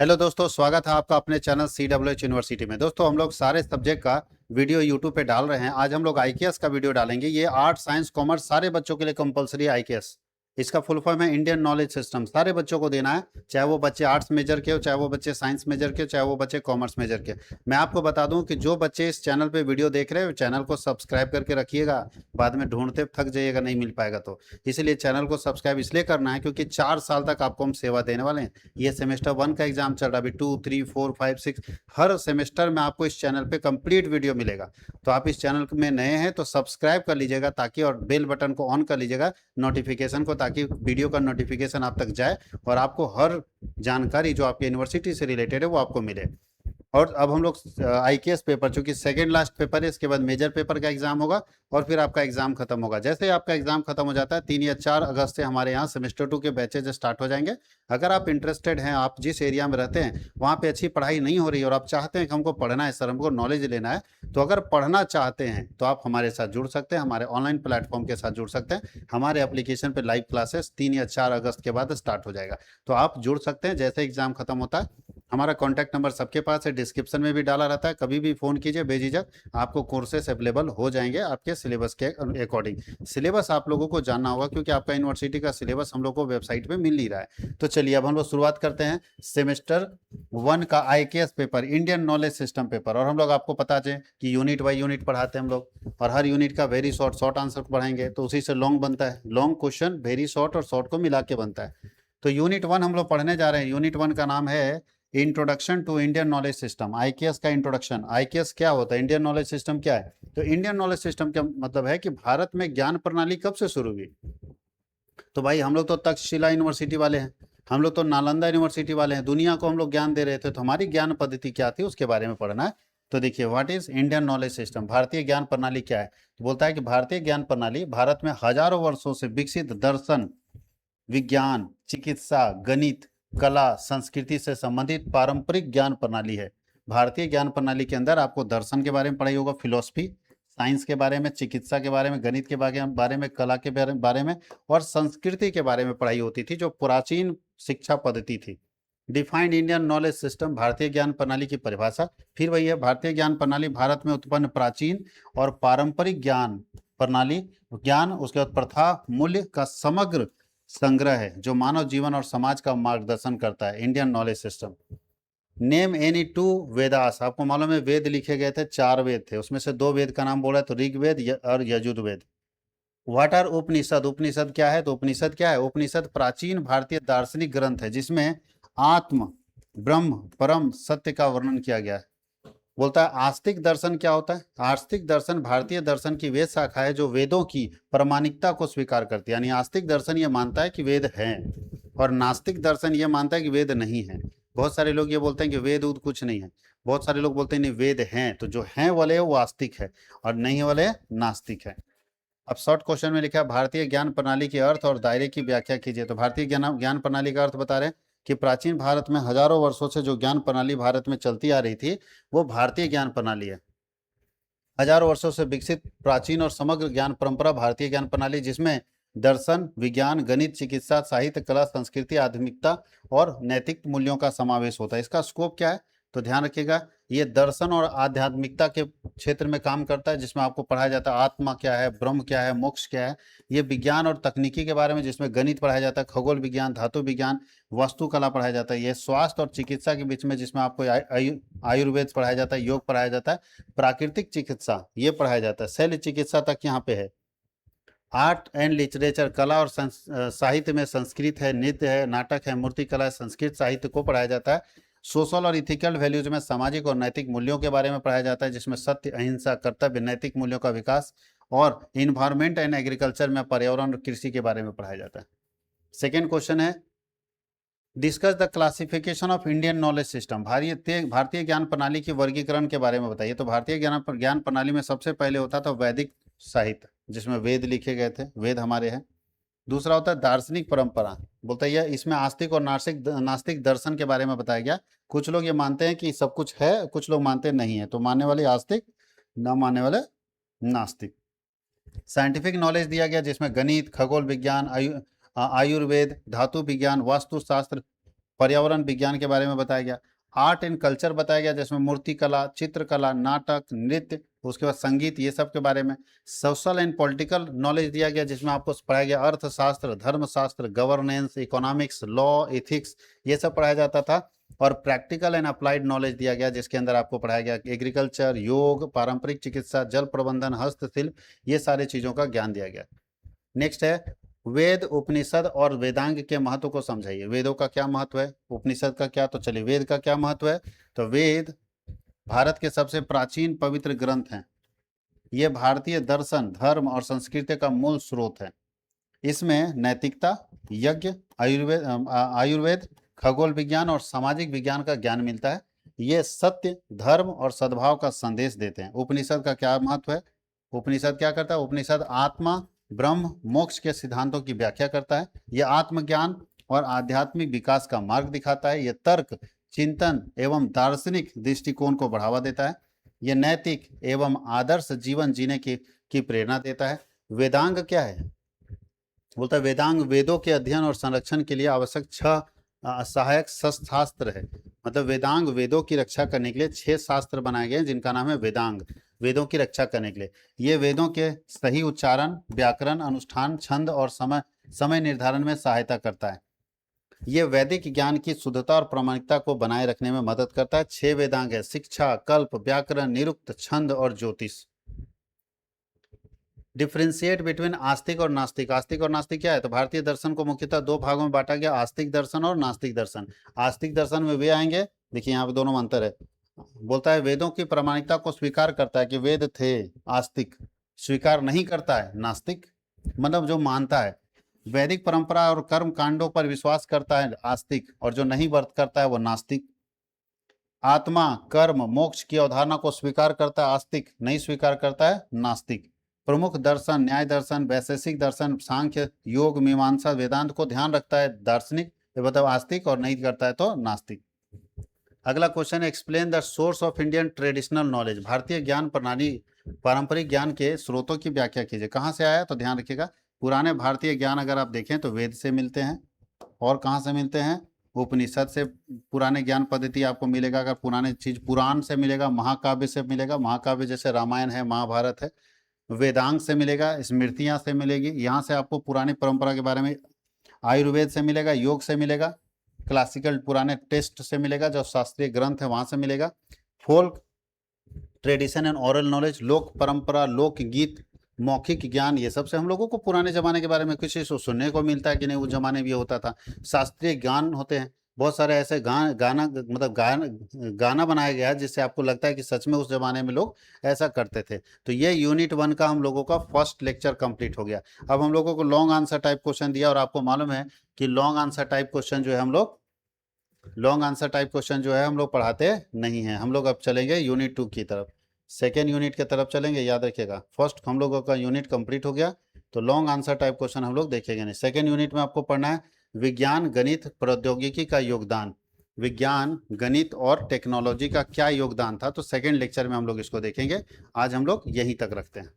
Hello दोस्तों, स्वागत है आपका अपने चैनल CWH यूनिवर्सिटी में। दोस्तों, हम लोग सारे सब्जेक्ट का वीडियो यूट्यूब पे डाल रहे हैं। आज हम लोग आईकेएस का वीडियो डालेंगे। ये आर्ट साइंस कॉमर्स सारे बच्चों के लिए कंपलसरी आईकेएस। इसका फुल फॉर्म है इंडियन नॉलेज सिस्टम। सारे बच्चों को देना है, चाहे वो बच्चे आर्ट्स मेजर के हो, चाहे वो बच्चे साइंस मेजर के हो, चाहे वो बच्चे कॉमर्स मेजर के। मैं आपको बता दूं कि जो बच्चे इस चैनल पे वीडियो देख रहे हो, चैनल को सब्सक्राइब करके रखिएगा। बाद में ढूंढते थक जाइएगा, नहीं मिल पाएगा तो। इसलिए चैनल को सब्सक्राइब इसलिए करना है क्योंकि 4 साल तक आपको हम सेवा देने वाले हैं। ये सेमेस्टर 1 का एग्जाम चल रहा है, अभी 2, 3, 4, 5, 6 हर सेमेस्टर में आपको इस चैनल पे कंप्लीट वीडियो मिलेगा। तो आप इस चैनल में नए हैं तो सब्सक्राइब कर लीजिएगा, ताकि और बेल बटन को ऑन कर लीजिएगा नोटिफिकेशन को, ताकि वीडियो का नोटिफिकेशन आप तक जाए और आपको हर जानकारी जो आपकी यूनिवर्सिटी से रिलेटेड है वो आपको मिले। और अब हम लोग आईकेएस पेपर, चूंकि सेकेंड लास्ट पेपर है, इसके बाद मेजर पेपर का एग्जाम होगा और फिर आपका एग्जाम खत्म होगा। जैसे ही आपका एग्जाम खत्म हो जाता है 3 या 4 अगस्त से हमारे यहाँ सेमेस्टर 2 के बैचेज स्टार्ट हो जाएंगे। अगर आप इंटरेस्टेड हैं, आप जिस एरिया में रहते हैं वहाँ पे अच्छी पढ़ाई नहीं हो रही है और आप चाहते हैं कि हमको पढ़ना है सर, हमको नॉलेज लेना है, तो अगर पढ़ना चाहते हैं तो आप हमारे साथ जुड़ सकते हैं, हमारे ऑनलाइन प्लेटफॉर्म के साथ जुड़ सकते हैं। हमारे एप्लीकेशन पर लाइव क्लासेस 3 या 4 अगस्त के बाद स्टार्ट हो जाएगा, तो आप जुड़ सकते हैं जैसे एग्जाम खत्म होता है। हमारा कॉन्टैक्ट नंबर सबके पास है, डिस्क्रिप्शन में भी डाला रहता है। कभी भी फ़ोन कीजिए बेझिझक, आपको कोर्सेस अवेलेबल हो जाएंगे आपके सिलेबस के अकॉर्डिंग। सिलेबस आप लोगों को जानना होगा क्योंकि आपका यूनिवर्सिटी का सिलेबस हम लोग को वेबसाइट पे मिल नहीं रहा है। तो चलिए अब हम लोग शुरुआत करते हैं सेमेस्टर 1 का IKS paper, Indian knowledge system paper. और हम लोग आपको पता है कि यूनिट बाई यूनिट पढ़ाते हैं हम लोग, और हर यूनिट का वेरी शॉर्ट शॉर्ट आंसर पढ़ाएंगे, तो उसी से लॉन्ग बनता है। लॉन्ग क्वेश्चन वेरी शॉर्ट और शॉर्ट को मिला के बनता है। तो यूनिट 1 हम लोग पढ़ने जा रहे हैं। यूनिट 1 का नाम है introduction to Indian knowledge system. IKS का इंट्रोडक्शन। आईकेएस क्या होता है, इंडियन नॉलेज सिस्टम क्या है? तो इंडियन नॉलेज सिस्टम का मतलब है कि भारत में ज्ञान प्रणाली कब से शुरू हुई। तो भाई हम लोग तो तक्षशिला यूनिवर्सिटी वाले हैं, हम लोग तो नालंदा यूनिवर्सिटी वाले हैं, दुनिया को हम लोग ज्ञान दे रहे थे, तो हमारी ज्ञान पद्धति क्या थी उसके बारे में पढ़ना है। तो देखिए, what is Indian knowledge system, भारतीय ज्ञान प्रणाली क्या है। तो बोलता है कि भारतीय ज्ञान प्रणाली भारत में हजारों वर्षों से विकसित दर्शन, विज्ञान, चिकित्सा, गणित, कला, संस्कृति से संबंधित पारंपरिक ज्ञान प्रणाली है। भारतीय ज्ञान प्रणाली के अंदर आपको दर्शन के बारे में पढ़ाई होगा, फिलोसफी, साइंस के बारे में, चिकित्सा के बारे में, गणित के बारे में, कला के बारे में और संस्कृति के बारे में पढ़ाई होती थी, जो प्राचीन शिक्षा पद्धति थी। डिफाइंड इंडियन नॉलेज सिस्टम, भारतीय ज्ञान प्रणाली की परिभाषा फिर वही है। भारतीय ज्ञान प्रणाली भारत में उत्पन्न प्राचीन और पारंपरिक ज्ञान प्रणाली, ज्ञान, उसके बाद प्रथा, मूल्य का समग्र संग्रह है जो मानव जीवन और समाज का मार्गदर्शन करता है। Indian knowledge system. Name any two Vedas. आपको मालूम है वेद लिखे गए थे, 4 वेद थे, उसमें से 2 वेद का नाम बोला है, तो ऋग्वेद और यजुर्वेद। व्हाट आर उपनिषद। उपनिषद क्या है? तो उपनिषद क्या है? उपनिषद प्राचीन भारतीय दार्शनिक ग्रंथ है जिसमें आत्म, ब्रह्म, परम सत्य का वर्णन किया गया है। बोलता है आस्तिक दर्शन क्या होता है? आस्तिक दर्शन भारतीय दर्शन की वेद शाखा है जो वेदों की प्रामाणिकता को स्वीकार करती है। यानी आस्तिक दर्शन ये मानता है कि वेद हैं, और नास्तिक दर्शन ये मानता है कि वेद नहीं है। बहुत सारे लोग ये बोलते हैं कि वेद उद कुछ नहीं है, बहुत सारे लोग बोलते हैं नहीं वेद हैं। तो जो हैं वाले वो आस्तिक है और नहीं वाले नास्तिक है। अब शॉर्ट क्वेश्चन में लिखा है भारतीय ज्ञान प्रणाली के अर्थ और दायरे की व्याख्या कीजिए। तो भारतीय ज्ञान प्रणाली का अर्थ बता रहे हैं कि प्राचीन भारत में हजारों वर्षों से जो ज्ञान प्रणाली भारत में चलती आ रही थी वो भारतीय ज्ञान प्रणाली है। हजारों वर्षों से विकसित प्राचीन और समग्र ज्ञान परंपरा भारतीय ज्ञान प्रणाली, जिसमें दर्शन, विज्ञान, गणित, चिकित्सा, साहित्य, कला, संस्कृति, आध्यात्मिकता और नैतिक मूल्यों का समावेश होता है। इसका स्कोप क्या है? तो ध्यान रखिएगा, ये दर्शन और आध्यात्मिकता के क्षेत्र में काम करता है, जिसमें आपको पढ़ाया जाता है आत्मा क्या है, ब्रह्म क्या है, मोक्ष क्या है। ये विज्ञान और तकनीकी के बारे में, जिसमें गणित पढ़ाया जाता है, खगोल विज्ञान, धातु विज्ञान, वास्तुकला पढ़ाया जाता है। ये स्वास्थ्य और चिकित्सा के बीच में, जिसमें आपको आयुर्वेद पढ़ाया जाता है, योग पढ़ाया जाता है, प्राकृतिक चिकित्सा ये पढ़ाया जाता है, शैल्य चिकित्सा तक यहाँ पे है। आर्ट एंड लिटरेचर, कला और साहित्य में संस्कृत है, नृत्य है, नाटक है, मूर्ति कला है, संस्कृत साहित्य को पढ़ाया जाता है। सोशल और इथिकल वैल्यूज में सामाजिक और नैतिक मूल्यों के बारे में पढ़ाया जाता है, जिसमें सत्य, अहिंसा, कर्तव्य, नैतिक मूल्यों का विकास, और इन्वायरमेंट एंड एग्रीकल्चर में पर्यावरण और कृषि के बारे में पढ़ाया जाता है। सेकेंड क्वेश्चन है discuss the classification of Indian knowledge system. भारतीय ज्ञान प्रणाली की वर्गीकरण के बारे में बताइए। तो भारतीय ज्ञान प्रणाली में सबसे पहले होता था वैदिक साहित्य, जिसमें वेद लिखे गए थे, वेद हमारे हैं। दूसरा होता है दार्शनिक परंपरा, बोलता है इसमें आस्तिक और नास्तिक दर्शन के बारे में बताया गया। कुछ लोग ये मानते हैं कि सब कुछ है, कुछ लोग मानते नहीं है, तो मानने वाले आस्तिक, न मानने वाले नास्तिक। साइंटिफिक नॉलेज दिया गया, जिसमें गणित, खगोल विज्ञान, आयुर्वेद, धातु विज्ञान, वास्तुशास्त्र, पर्यावरण विज्ञान के बारे में बताया गया। आर्ट एंड कल्चर बताया गया, जिसमें मूर्ति कला, चित्रकला, नाटक, नृत्य, उसके बाद संगीत, ये सब के बारे में। सोशल एंड पॉलिटिकल नॉलेज दिया गया, जिसमें आपको पढ़ाया गया अर्थशास्त्र, धर्मशास्त्र, गवर्नेंस, इकोनॉमिक्स, लॉ, एथिक्स, ये सब पढ़ाया जाता था। और प्रैक्टिकल एंड अप्लाइड नॉलेज दिया गया, जिसके अंदर आपको पढ़ाया गया एग्रीकल्चर, योग, पारंपरिक चिकित्सा, जल प्रबंधन, हस्तशिल्प, ये सारी चीजों का ज्ञान दिया गया। नेक्स्ट है वेद, उपनिषद और वेदांग के महत्व को समझाइए। वेदों का क्या महत्व है, उपनिषद का क्या, तो चलिए वेद का क्या महत्व है। तो वेद भारत के सबसे प्राचीन पवित्र ग्रंथ हैं। ये भारतीय दर्शन, धर्म और संस्कृति का मूल स्रोत है। इसमें नैतिकता, यज्ञ, आयुर्वेद, खगोल विज्ञान और सामाजिक विज्ञान का ज्ञान मिलता है। ये सत्य, धर्म और सद्भाव का संदेश देते हैं। उपनिषद का क्या महत्व है, उपनिषद क्या करता है, उपनिषद आत्मा, ब्रह्म, मोक्ष के सिद्धांतों की व्याख्या करता है। यह आत्मज्ञान और आध्यात्मिक विकास का मार्ग दिखाता है। यह तर्क, चिंतन एवं दार्शनिक दृष्टिकोण को बढ़ावा देता है। यह नैतिक एवं आदर्श जीवन जीने की प्रेरणा देता है। वेदांग क्या है, बोलता है वेदांग वेदों के अध्ययन और संरक्षण के लिए आवश्यक 6 सहायक शास्त्र है। मतलब वेदांग वेदों की रक्षा करने के लिए 6 शास्त्र बनाए गए हैं, जिनका नाम है वेदांग, वेदों की रक्षा करने के लिए। ये वेदों के सही उच्चारण, व्याकरण, अनुष्ठान, छंद और समय निर्धारण में सहायता करता है। ये वैदिक ज्ञान की शुद्धता और प्रामाणिकता को बनाए रखने में मदद करता है। 6 वेदांग है, शिक्षा, कल्प, व्याकरण, निरुक्त, छंद और ज्योतिष। डिफ्रेंशिएट बिटवीन आस्तिक और नास्तिक। आस्तिक और नास्तिक क्या है, तो भारतीय दर्शन को मुख्यतः 2 भागों में बांटा गया, आस्तिक दर्शन और नास्तिक दर्शन। आस्तिक दर्शन में वे आएंगे, देखिए यहाँ पे दोनों में अंतर है। बोलता है वेदों की प्रामाणिकता को स्वीकार करता है कि वेद थे, आस्तिक। स्वीकार नहीं करता है नास्तिक, मतलब जो मानता है। वैदिक परंपरा और कर्म कांडों पर विश्वास करता है आस्तिक, और जो नहीं वर्त करता है वो नास्तिक। आत्मा, कर्म, मोक्ष की अवधारणा को स्वीकार करता है आस्तिक, नहीं स्वीकार करता है नास्तिक। प्रमुख दर्शन, न्याय दर्शन, वैशेषिक दर्शन, सांख्य, योग, मीमांसा, वेदांत को ध्यान रखता है दार्शनिक, मतलब आस्तिक, और नहीं करता है तो नास्तिक। अगला क्वेश्चन है explain the source of Indian traditional knowledge. भारतीय ज्ञान प्रणाली, पारंपरिक ज्ञान के स्रोतों की व्याख्या कीजिए। कहाँ से आया, तो ध्यान रखिएगा पुराने भारतीय ज्ञान अगर आप देखें तो वेद से मिलते हैं, और कहाँ से मिलते हैं, उपनिषद से पुराने ज्ञान पद्धति आपको मिलेगा। अगर पुराने चीज पुराण से मिलेगा, महाकाव्य से मिलेगा, महाकाव्य जैसे रामायण है, महाभारत है। वेदांग से मिलेगा, स्मृतियां से मिलेगी, यहाँ से आपको पुरानी परंपरा के बारे में। आयुर्वेद से मिलेगा, योग से मिलेगा, क्लासिकल पुराने टेस्ट से मिलेगा, जो शास्त्रीय ग्रंथ है वहां से मिलेगा। Folk tradition and oral knowledge, लोक परंपरा, लोक गीत, मौखिक ज्ञान, ये सबसे हम लोगों को पुराने जमाने के बारे में कुछ सुनने को मिलता है कि नहीं, उस जमाने में ये होता था। शास्त्रीय ज्ञान होते हैं, बहुत सारे ऐसे गाना बनाया गया है जिससे आपको लगता है कि सच में उस जमाने में लोग ऐसा करते थे। तो ये यूनिट 1 का हम लोगों का फर्स्ट लेक्चर कंप्लीट हो गया। अब हम लोगों को लॉन्ग आंसर टाइप क्वेश्चन दिया, और आपको मालूम है कि लॉन्ग आंसर टाइप क्वेश्चन जो है हम लोग पढ़ाते नहीं हैं। हम लोग अब चलेंगे यूनिट 2 की तरफ, सेकेंड यूनिट की तरफ चलेंगे। याद रखिएगा फर्स्ट हम लोगों का यूनिट कंप्लीट हो गया, तो लॉन्ग आंसर टाइप क्वेश्चन हम लोग देखेंगे नहीं। सेकेंड यूनिट में आपको पढ़ना है विज्ञान, गणित, प्रौद्योगिकी का योगदान। विज्ञान, गणित और टेक्नोलॉजी का क्या योगदान था, तो सेकेंड लेक्चर में हम लोग इसको देखेंगे। आज हम लोग यहीं तक रखते हैं।